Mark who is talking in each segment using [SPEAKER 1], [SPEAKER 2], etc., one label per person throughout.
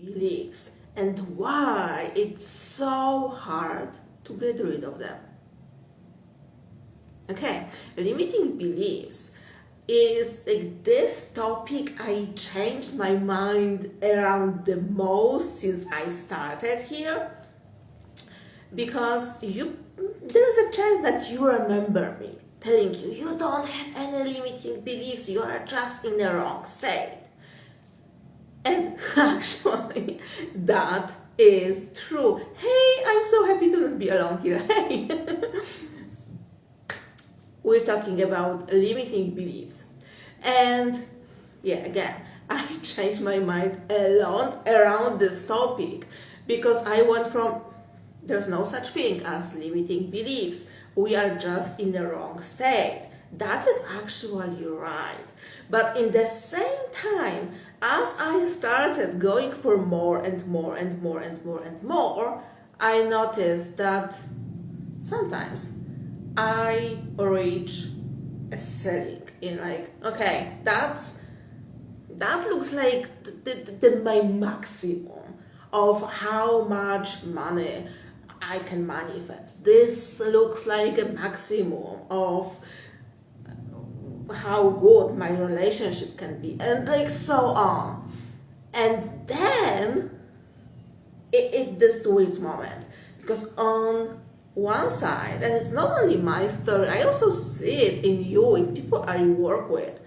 [SPEAKER 1] beliefs and why it's so hard to get rid of them. Okay, limiting beliefs is like this topic I changed my mind around the most since I started here, because there is a chance that you remember me telling you don't have any limiting beliefs, you are just in the wrong state. And actually, that is true. Hey, I'm so happy to not be alone here. Hey! We're talking about limiting beliefs. And yeah, again, I changed my mind a lot around this topic, because I went from there's no such thing as limiting beliefs, we are just in the wrong state. That is actually right. But in the same time, as I started going for more and more and more and more and more, I noticed that sometimes I reach a ceiling in like, okay, that looks like my maximum of how much money I can manifest. This looks like a maximum of how good my relationship can be, and like so on. And then it this weird moment, because on one side, and it's not only my story, I also see it in you, in people I work with.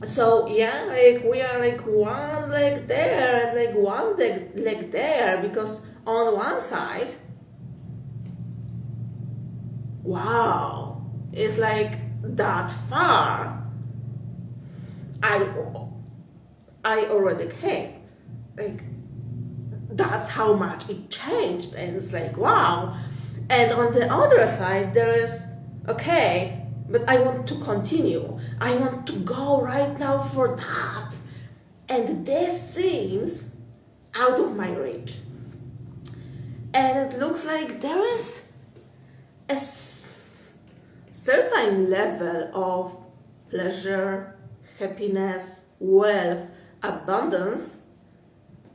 [SPEAKER 1] So yeah, like we are like one leg there and like one leg there, because on one side, wow, it's like that far I already came. Like that's how much it changed, and it's like wow. And on the other side there is, okay, but I want to continue, I want to go right now for that, and this seems out of my reach. And it looks like there is a certain level of pleasure, happiness, wealth, abundance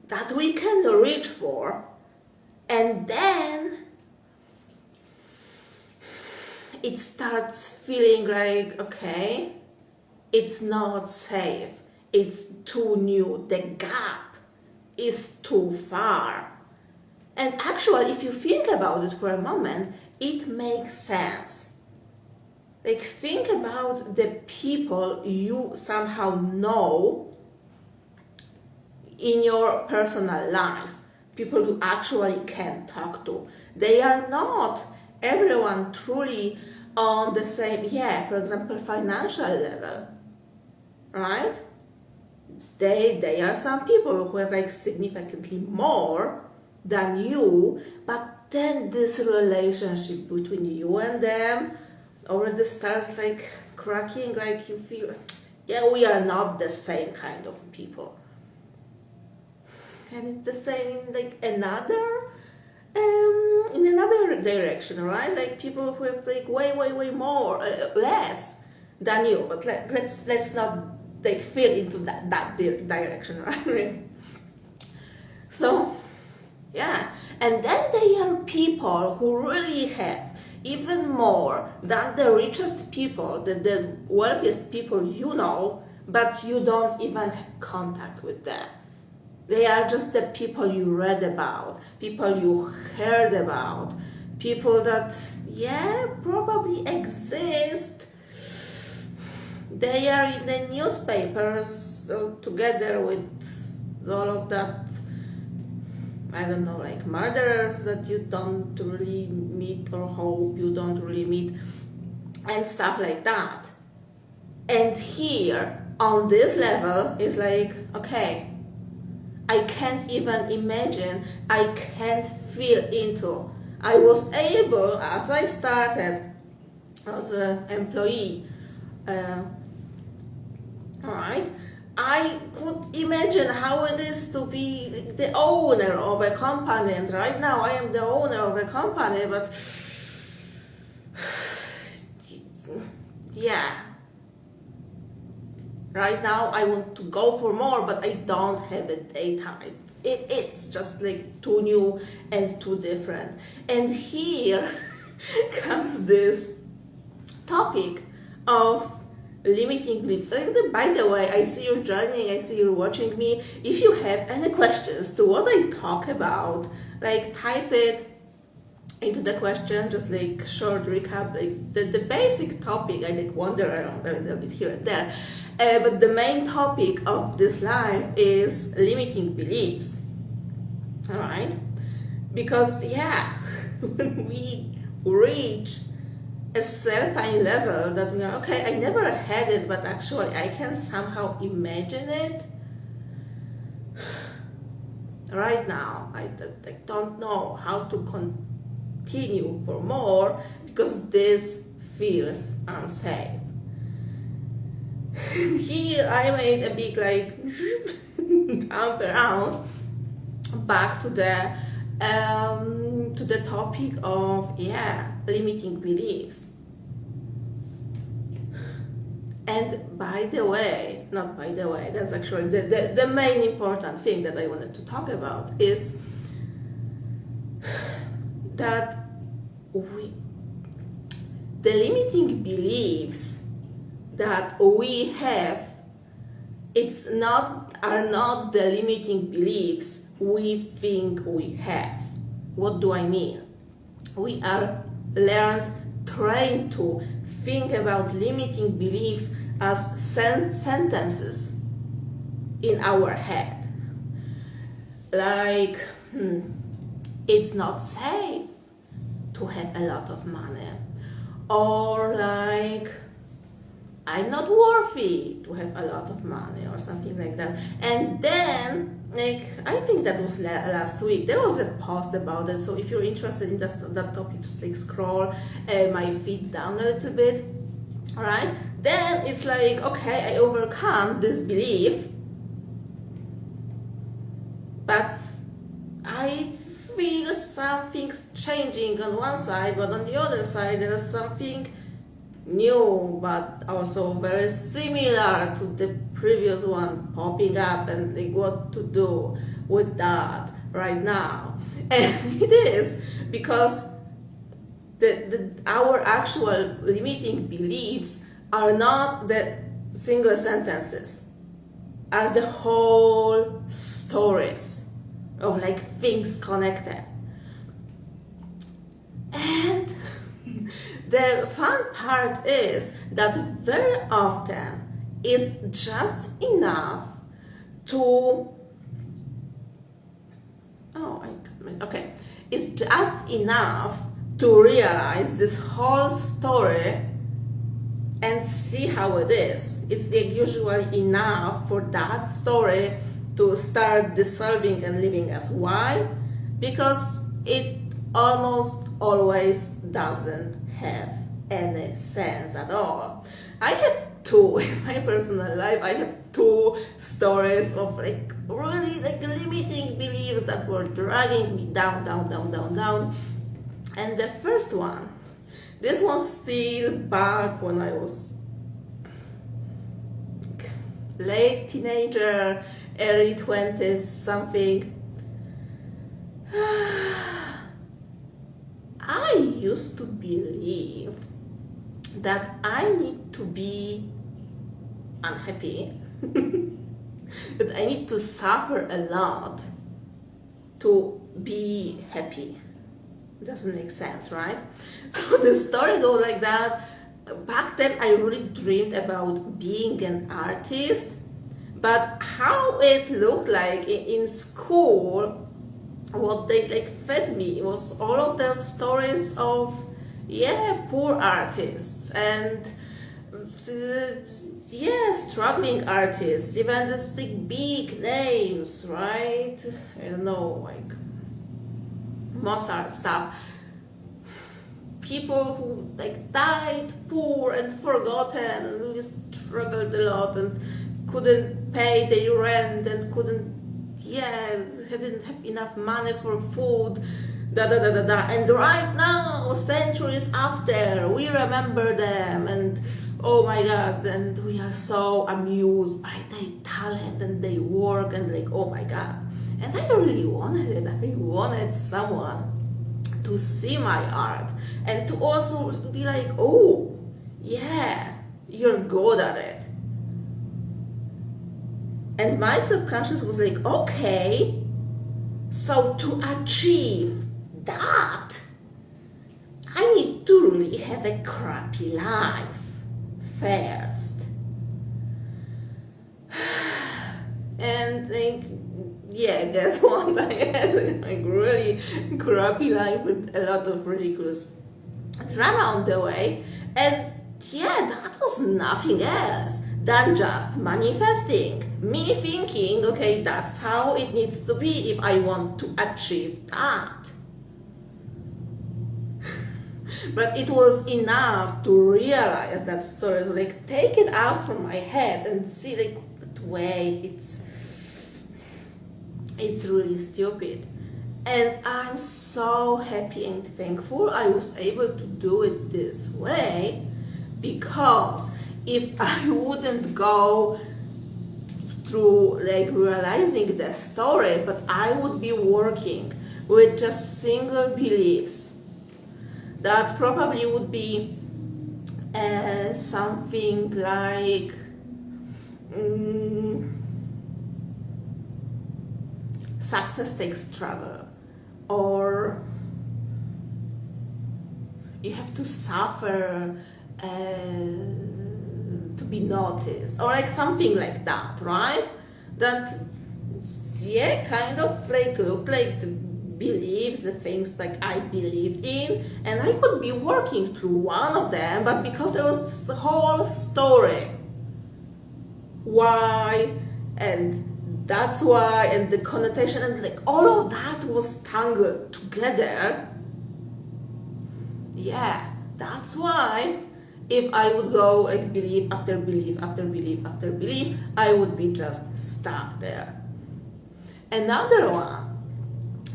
[SPEAKER 1] that we can reach for, and then it starts feeling like, okay, it's not safe, it's too new, the gap is too far. And actually, if you think about it for a moment, it makes sense. Like, think about the people you somehow know in your personal life, people you actually can talk to. They are not everyone truly on the same, for example, financial level, right? They are some people who have like significantly more than you, but then this relationship between you and them already starts like cracking, like you feel, we are not the same kind of people. And it's the same in like another direction, right? Like people who have like way more less than you, but let's not like feel into that direction, right? So and then there are people who really have even more than the richest people, the wealthiest people you know, but you don't even have contact with them. They are just the people you read about, people you heard about, people that, probably exist. They are in the newspapers together with all of that, I don't know, like murderers that you don't really meet or hope you don't really meet, and stuff like that. And here, on this level, is like, okay, I can't even imagine, I can't feel into. I was able, as I started as an employee, alright, I could imagine how it is to be the owner of a company, and right now I am the owner of a company, but Right now I want to go for more, but I don't have a data. It's just like too new and too different. And here comes this topic of limiting beliefs. By the way, I see you're joining, I see you're watching me. If you have any questions to what I talk about, like type it into the question, just like short recap, like the basic topic. I like wander around a little bit here and there. But the main topic of this live is limiting beliefs. All right? Because yeah, when we reach a certain level that we are, okay, I never had it, but actually I can somehow imagine it. Right now, I don't know how to continue for more because this feels unsafe. Here I made a big like jump around back to the topic of limiting beliefs. And that's actually the main important thing that I wanted to talk about is that the limiting beliefs that we have, are not the limiting beliefs we think we have. What do I mean? We are trained to think about limiting beliefs as sentences in our head. Like, it's not safe to have a lot of money. Or like, I'm not worthy to have a lot of money or something like that. And then, like, I think that was last week, there was a post about it. So if you're interested in that topic, just like scroll my feed down a little bit, all right? Then it's like, okay, I overcome this belief, but I feel something's changing on one side, but on the other side, there is something new but also very similar to the previous one popping up, and like what to do with that right now. And it is because our actual limiting beliefs are not the single sentences, are the whole stories of like things connected. And the fun part is that very often it's just enough to it's just enough to realize this whole story and see how it is. It's like usually enough for that story to start dissolving and leaving us. Why? Because it almost always doesn't have any sense at all. I have two, in my personal life, I have two stories of like really like limiting beliefs that were dragging me down. And the first one, this was still back when I was late teenager, early 20s, something. I used to believe that I need to be unhappy, that I need to suffer a lot to be happy. It doesn't make sense, right? So the story goes like that. Back then I really dreamed about being an artist, but how it looked like in school, what they like fed me was all of the stories of poor artists and struggling artists, even this like big names, right? I don't know, like Mozart stuff. People who like died poor and forgotten and really struggled a lot and couldn't pay their rent and didn't have enough money for food, And right now, centuries after, we remember them and oh my God, and we are so amused by their talent and their work, and like, oh my God. And I really wanted it. I wanted someone to see my art and to also be like, oh, yeah, you're good at it. And my subconscious was like, okay, so to achieve that, I need to really have a crappy life first. And like, yeah, guess what? I had like really crappy life with a lot of ridiculous drama on the way. And yeah, that was nothing else than just manifesting. Me thinking, okay, that's how it needs to be if I want to achieve that. But it was enough to realize that story, so like take it out from my head and see like, wait, it's really stupid. And I'm so happy and thankful I was able to do it this way, because if I wouldn't go through like realizing the story, but I would be working with just single beliefs, that probably would be something like success takes struggle, or you have to suffer to be noticed, or like something like that, right? That, yeah, kind of like looked like the beliefs, the things like I believed in, and I could be working through one of them, but because there was this whole story, why, and that's why, and the connotation, and like all of that was tangled together. Yeah, that's why if I would go like belief after belief after belief after belief, I would be just stuck there. Another one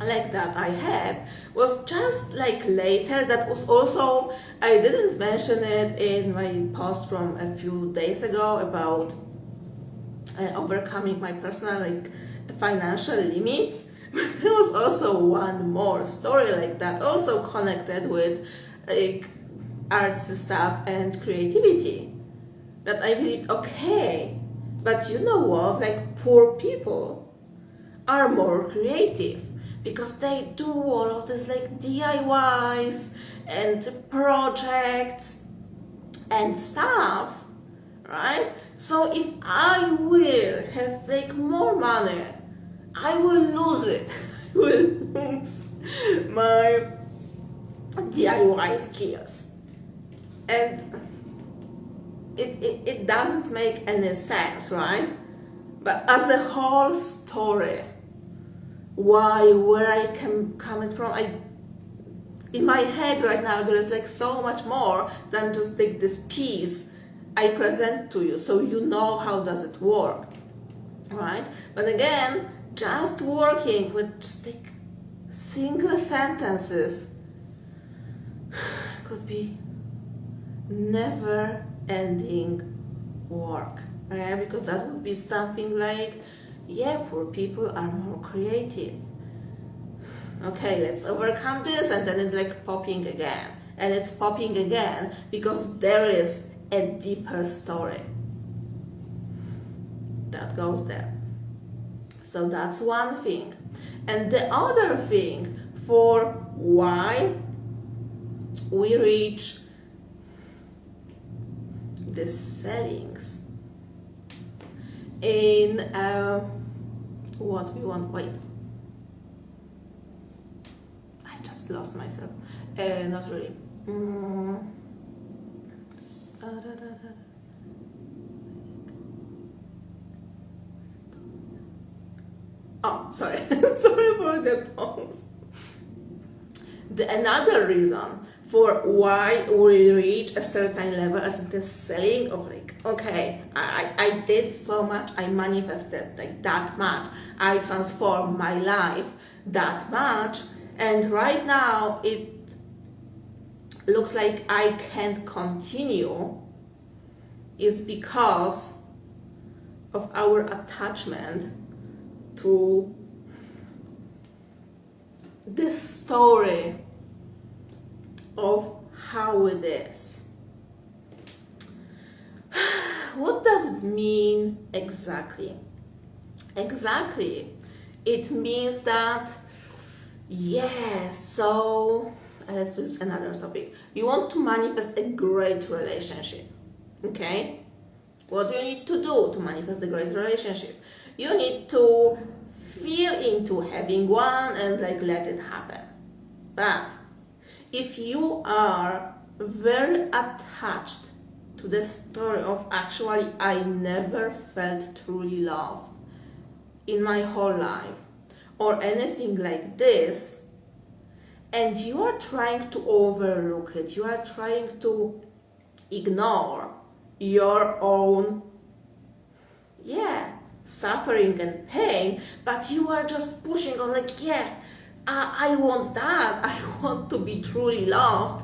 [SPEAKER 1] like that I had was just like later, that was also, I didn't mention it in my post from a few days ago about overcoming my personal like financial limits. There was also one more story like that, also connected with like arts stuff and creativity, that I believed, okay, but you know what, like poor people are more creative because they do all of this like DIYs and projects and stuff, right? So if I will have like more money, I will lose it. I will lose my DIY skills. And it doesn't make any sense, right? But as a whole story, where I can coming from, in my head right now there is like so much more than just like this piece I present to you, so you know how does it work, right? But again, just working with just like single sentences could be never-ending work, right? Because that would be something like, yeah, poor people are more creative. Okay, let's overcome this, and then it's like popping again, and it's popping again because there is a deeper story that goes there. So that's one thing. And the other thing for why we reach the settings in what we want. Wait, I just lost myself. Not really. Oh, sorry. Sorry for the pause. Another reason for why we reach a certain level as the selling of like, okay, I did so much, I manifested like that much, I transformed my life that much, and right now it looks like I can't continue is because of our attachment to this story of how it is. What does it mean exactly? Exactly, it means that, yes, so let's use another topic. You want to manifest a great relationship, okay? What do you need to do to manifest a great relationship? You need to feel into having one and like let it happen. But if you are very attached to the story of actually I never felt truly loved in my whole life or anything like this, and you are trying to overlook it, you are trying to ignore your own suffering and pain, but you are just pushing on like, I want that, I want to be truly loved,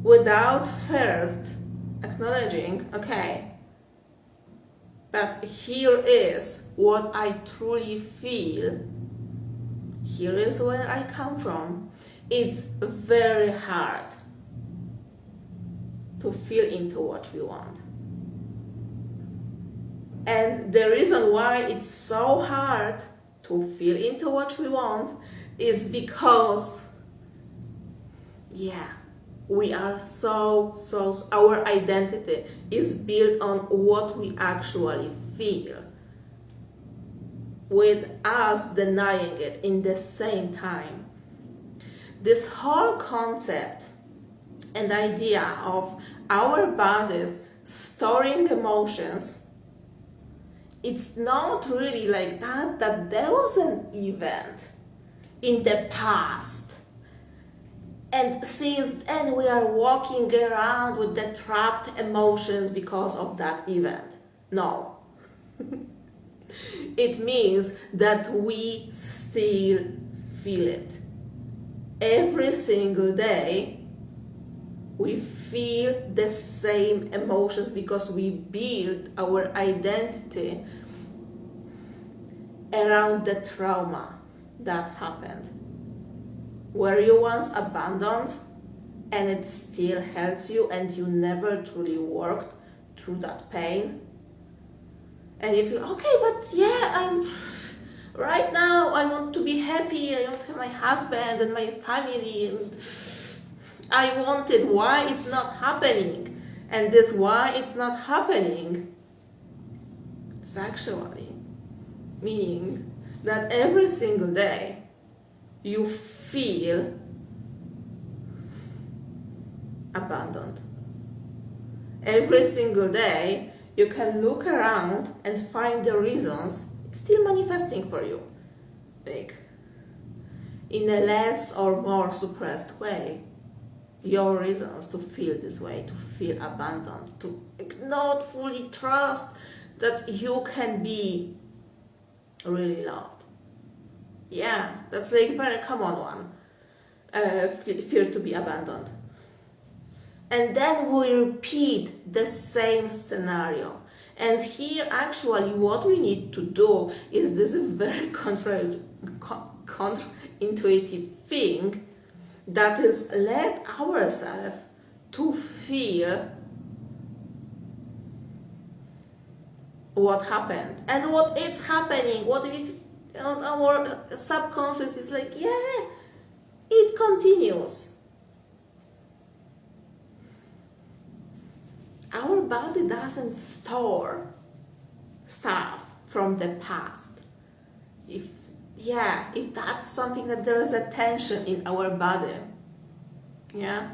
[SPEAKER 1] without first acknowledging, okay, but here is what I truly feel, here is where I come from. It's very hard to feel into what we want. And the reason why it's so hard to feel into what we want is because, we are our identity is built on what we actually feel, with us denying it in the same time. This whole concept and idea of our bodies storing emotions, it's not really like that there was an event in the past, and since then we are walking around with the trapped emotions because of that event. No. It means that we still feel it. Every single day we feel the same emotions because we build our identity around the trauma that happened. Were you once abandoned and it still hurts you and you never truly worked through that pain? And if you, right now I want to be happy, I want to have my husband and my family, and I want it, why it's not happening? And this why it's not happening is actually meaning that every single day you feel abandoned. Every single day you can look around and find the reasons it's still manifesting for you, like in a less or more suppressed way, your reasons to feel this way, to feel abandoned, to not fully trust that you can be really loved. That's like a very common one, fear to be abandoned. And then we repeat the same scenario. And here actually what we need to do is this very counterintuitive thing, that is let ourselves to feel what happened and what is happening, what if our subconscious is like, it continues. Our body doesn't store stuff from the past. If that's something that there is a tension in our body, and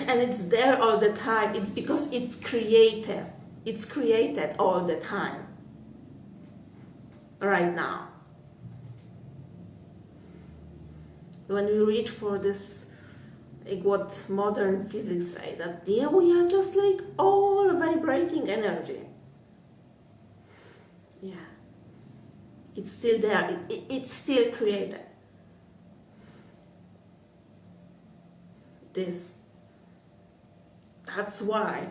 [SPEAKER 1] it's there all the time, it's because it's creative. It's created all the time. Right now. When we reach for this, like what modern physics say, that we are just like all vibrating energy. It's still there, it's still created. That's why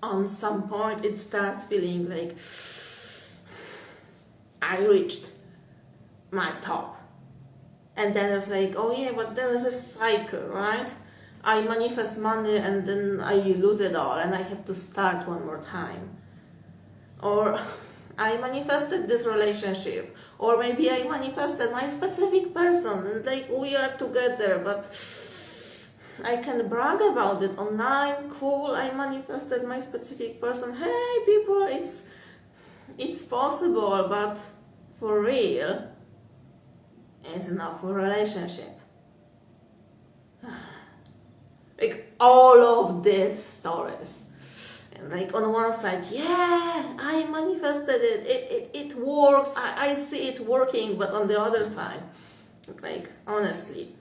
[SPEAKER 1] on some point it starts feeling like I reached my top. And then it's like, oh yeah, but there is a cycle, right? I manifest money and then I lose it all and I have to start one more time. Or I manifested this relationship. Or maybe I manifested my specific person and like we are together, but I can brag about it online. Cool, I manifested my specific person. Hey people, it's possible, but for real, it's not for relationship. Like all of these stories. And like on one side, yeah, I manifested it. It works. I see it working. But on the other side, like honestly,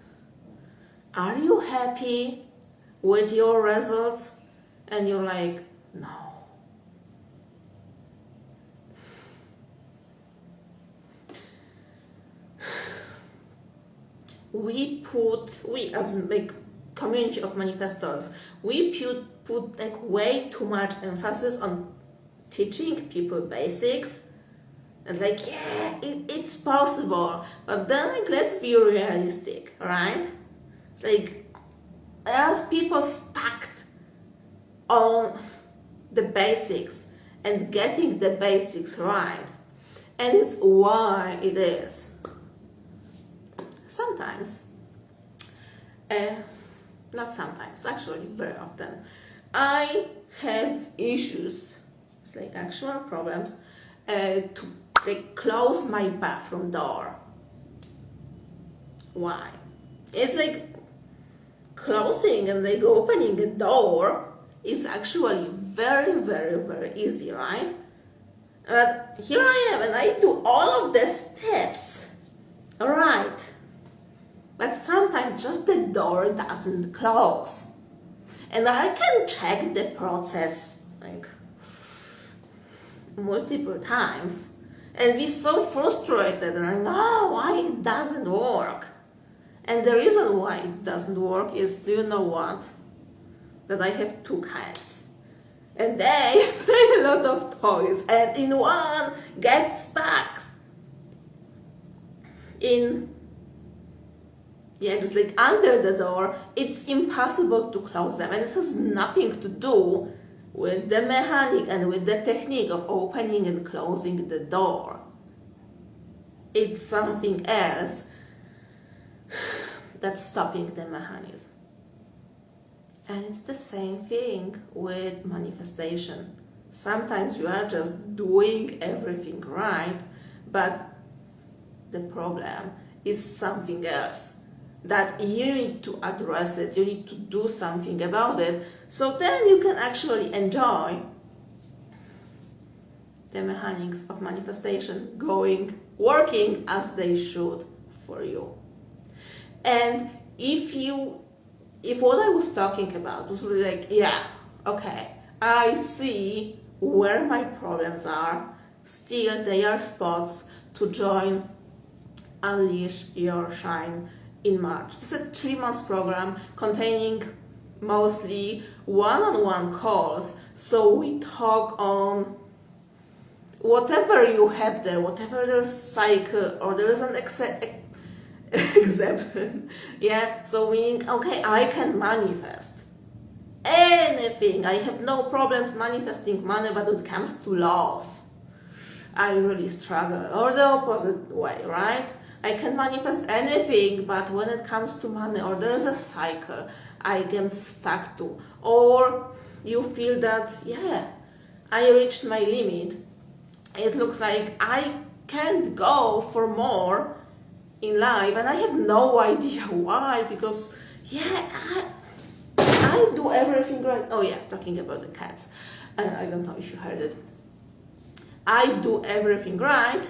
[SPEAKER 1] are you happy with your results? And you're like, no. We as like community of manifestors, we put like way too much emphasis on teaching people basics and like yeah it's possible, but then like let's be realistic, right? It's like there are people stuck on the basics and getting the basics right, and it's why it is sometimes not sometimes, actually very often, I have issues, it's like actual problems, to like close my bathroom door. Why? It's like closing and like opening a door is actually very, very, very easy, right? But here I am and I do all of the steps, alright. But sometimes just the door doesn't close. And I can check the process like multiple times and be so frustrated and I know why it doesn't work. And the reason why it doesn't work is, do you know what? That I have 2 cats. And they play a lot of toys and in one gets stuck in just like under the door. It's impossible to close them, and it has nothing to do with the mechanic and with the technique of opening and closing the door. It's something else that's stopping the mechanism. And it's the same thing with manifestation. Sometimes you are just doing everything right, but the problem is something else that you need to address it, you need to do something about it, so then you can actually enjoy the mechanics of manifestation working as they should for you. And if what I was talking about was really like, yeah, okay, I see where my problems are, still they are spots to join Unleash Your Shine in March. This is a 3-month program containing mostly one-on-one calls, so we talk on whatever you have there, whatever there's cycle or there's an example. Yeah, so meaning, okay, I can manifest anything. I have no problems manifesting money, but when it comes to love, I really struggle. Or the opposite way, right? I can manifest anything, but when it comes to money or there's a cycle, I get stuck to. Or you feel that, yeah, I reached my limit. It looks like I can't go for more in life, and I have no idea why, because, yeah, I do everything right. Oh yeah, talking about the cats. I don't know if you heard it. I do everything right.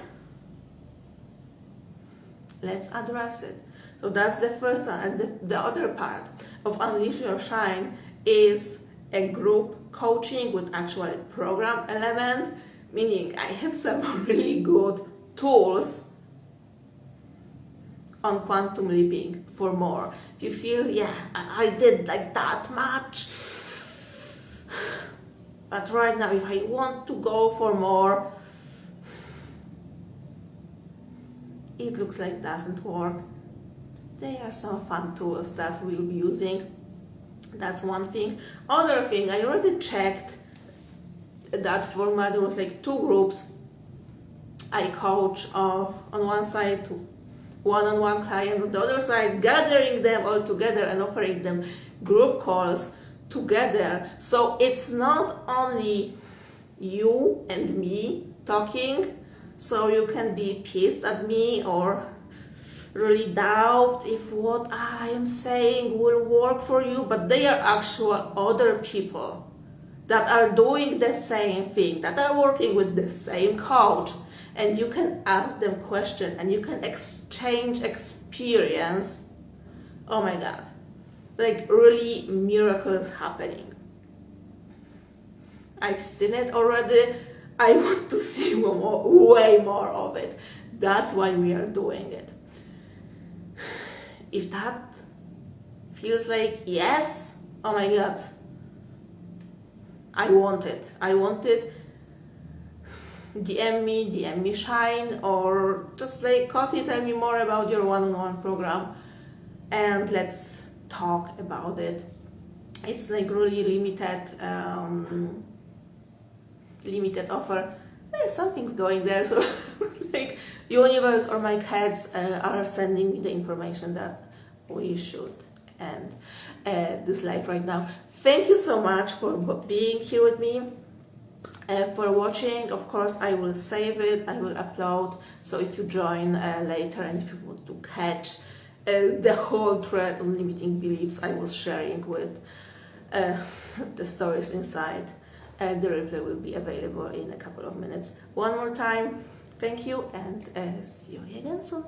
[SPEAKER 1] Let's address it. So that's the first one. And the other part of Unleash Your Shine is a group coaching with actual program element, meaning I have some really good tools on quantum leaping for more. If you feel, yeah, I did like that much, But right now, if I want to go for more, it looks like it doesn't work. There are some fun tools that we'll be using. That's one thing. Other thing, I already checked that format. There was like 2 groups. I coach on one side to one-on-one clients, on the other side gathering them all together and offering them group calls together. So it's not only you and me talking, so you can be pissed at me or really doubt if what I am saying will work for you, but they are actual other people that are doing the same thing, that are working with the same coach, and you can ask them questions and you can exchange experience. Oh my God, like really miracles happening. I've seen it already. I want to see way more of it. That's why we are doing it. If that feels like yes, oh my God, I want it. DM me Shine, or just like Koti, tell me more about your one-on-one program and let's talk about it. It's like really limited offer. Something's going there, so like universe or my cats are sending me the information that we should end this live right now. Thank you so much for being here with me, for watching. Of course, I will save it, I will upload, so if you join later and if you want to catch the whole thread on limiting beliefs I was sharing with the stories inside, the replay will be available in a couple of minutes. One more time, thank you, and see you again soon.